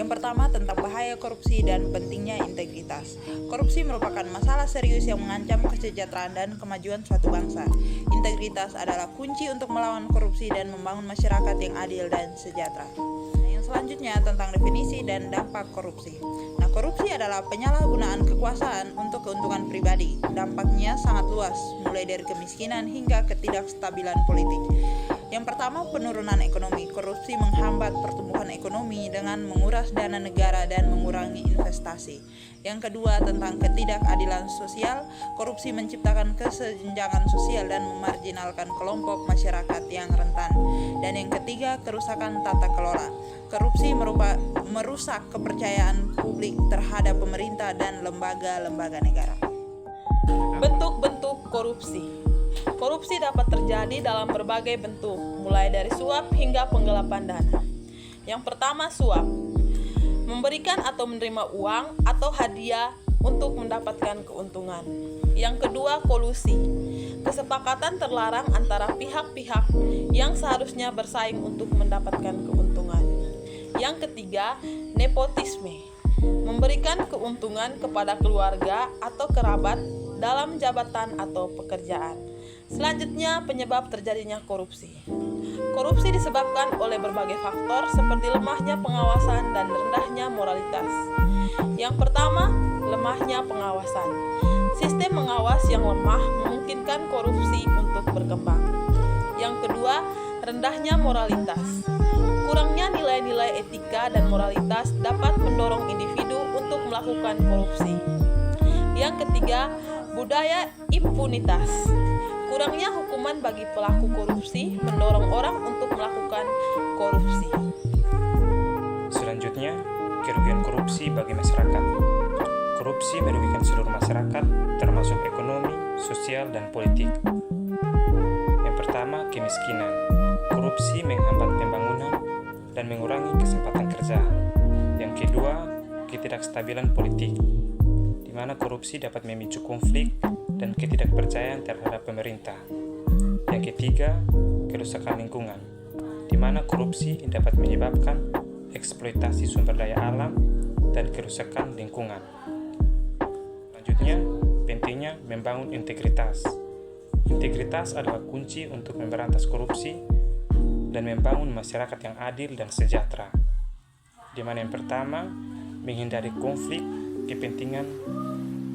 Yang pertama tentang bahaya korupsi dan pentingnya integritas. Korupsi merupakan masalah serius yang mengancam kesejahteraan dan kemajuan suatu bangsa. Integritas adalah kunci untuk melawan korupsi dan membangun masyarakat yang adil dan sejahtera. Yang selanjutnya tentang definisi dan dampak korupsi. Korupsi adalah penyalahgunaan kekuasaan untuk keuntungan pribadi. Dampaknya sangat luas, mulai dari kemiskinan hingga ketidakstabilan politik. Yang pertama, penurunan ekonomi. Korupsi menghambat pertumbuhan ekonomi dengan menguras dana negara dan mengurangi investasi. Yang kedua, tentang ketidakadilan sosial. Korupsi menciptakan kesenjangan sosial dan memarginalkan kelompok masyarakat yang rentan. Dan yang ketiga, kerusakan tata kelola. Korupsi merusak kepercayaan publik terhadap pemerintah dan lembaga-lembaga negara. Bentuk-bentuk korupsi. Korupsi dapat terjadi dalam berbagai bentuk, mulai dari suap hingga penggelapan dana. Yang pertama, suap. Memberikan atau menerima uang atau hadiah untuk mendapatkan keuntungan. Yang kedua, kolusi. Kesepakatan terlarang antara pihak-pihak yang seharusnya bersaing untuk mendapatkan keuntungan. Yang ketiga, nepotisme. Memberikan keuntungan kepada keluarga atau kerabat dalam jabatan atau pekerjaan. Selanjutnya, penyebab terjadinya korupsi. Korupsi disebabkan oleh berbagai faktor seperti lemahnya pengawasan dan rendahnya moralitas. Yang pertama, lemahnya pengawasan. Sistem pengawas yang lemah memungkinkan korupsi untuk berkembang. Yang kedua, rendahnya moralitas. Kurangnya nilai-nilai etika dan moralitas dapat mendorong individu untuk melakukan korupsi. Yang ketiga, budaya impunitas. Kurangnya hukuman bagi pelaku korupsi mendorong orang untuk melakukan korupsi. Selanjutnya, kerugian korupsi bagi masyarakat. Korupsi merugikan seluruh masyarakat, termasuk ekonomi, sosial, dan politik. Yang pertama, kemiskinan. Korupsi menghambat pembangunan dan mengurangi kesempatan kerja. Yang kedua, ketidakstabilan politik, di mana korupsi dapat memicu konflik dan ketidakpercayaan terhadap pemerintah. Yang ketiga, kerusakan lingkungan, di mana korupsi dapat menyebabkan eksploitasi sumber daya alam dan kerusakan lingkungan. Selanjutnya, pentingnya membangun integritas. Integritas adalah kunci untuk memberantas korupsi dan membangun masyarakat yang adil dan sejahtera. Di mana yang pertama, menghindari konflik kepentingan,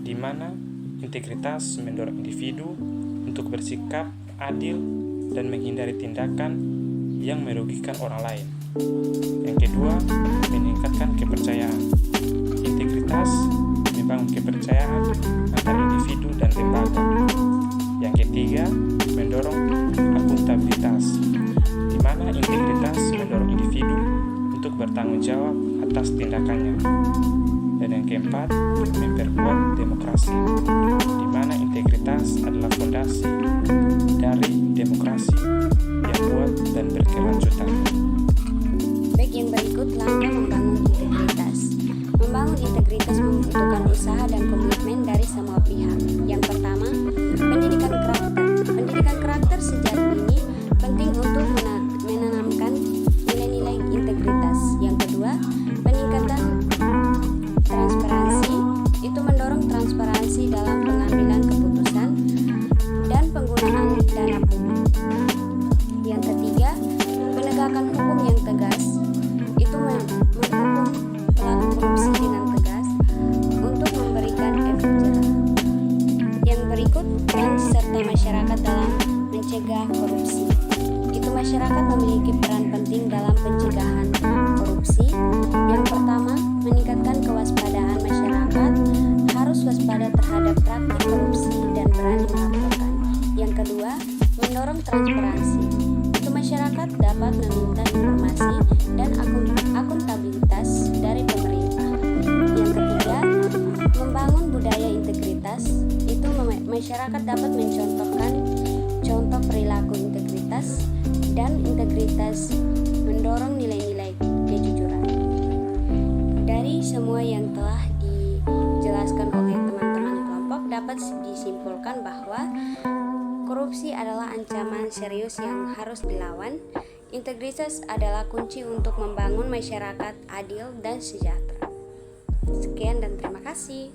di mana integritas mendorong individu untuk bersikap adil dan menghindari tindakan yang merugikan orang lain. Yang kedua, meningkatkan kepercayaan. Integritas membangun kepercayaan antara individu dan lembaga. Yang ketiga, mendorong akuntabilitas, di mana integritas mendorong individu untuk bertanggung jawab atas tindakannya. Dan yang keempat, memperkuat demokrasi, di mana integritas adalah fondasi dari demokrasi yang kuat dan berkelanjutan. Baik, yang berikut langkah membangun integritas. Membangun integritas membutuhkan usaha dan komitmen dari semua pihak. Yang pertama, pendidikan karakter. Pendidikan karakter sejak dini penting untuk menanamkan nilai-nilai integritas. Yang kedua, peningkatan transparansi. Itu mendorong transparansi dalam pengambilan keputusan dan penggunaan dana publik. Yang ketiga, penegakan hukum yang tegas. Itu menghukum pelaku korupsi dengan tegas untuk memberikan efek jerah. Yang berikut, peran serta masyarakat dalam mencegah korupsi. Itu masyarakat memiliki peran penting dalam pencegahan korupsi. Yang pertama, meningkatkan kewaspadaan masyarakat, harus waspada terhadap praktik korupsi dan berani melaporkan. Yang kedua, mendorong transparansi. Itu masyarakat dapat meminta informasi dan akuntabilitas dari pemerintah. Yang ketiga, membangun budaya integritas. Itu masyarakat dapat mencontohkan contoh perilaku integritas, dan integritas mendorong nilai-nilai kejujuran. Dari semua yang telah dijelaskan oleh teman-teman kelompok, dapat disimpulkan bahwa korupsi adalah ancaman serius yang harus dilawan. Integritas adalah kunci untuk membangun masyarakat adil dan sejahtera. Sekian dan terima kasih.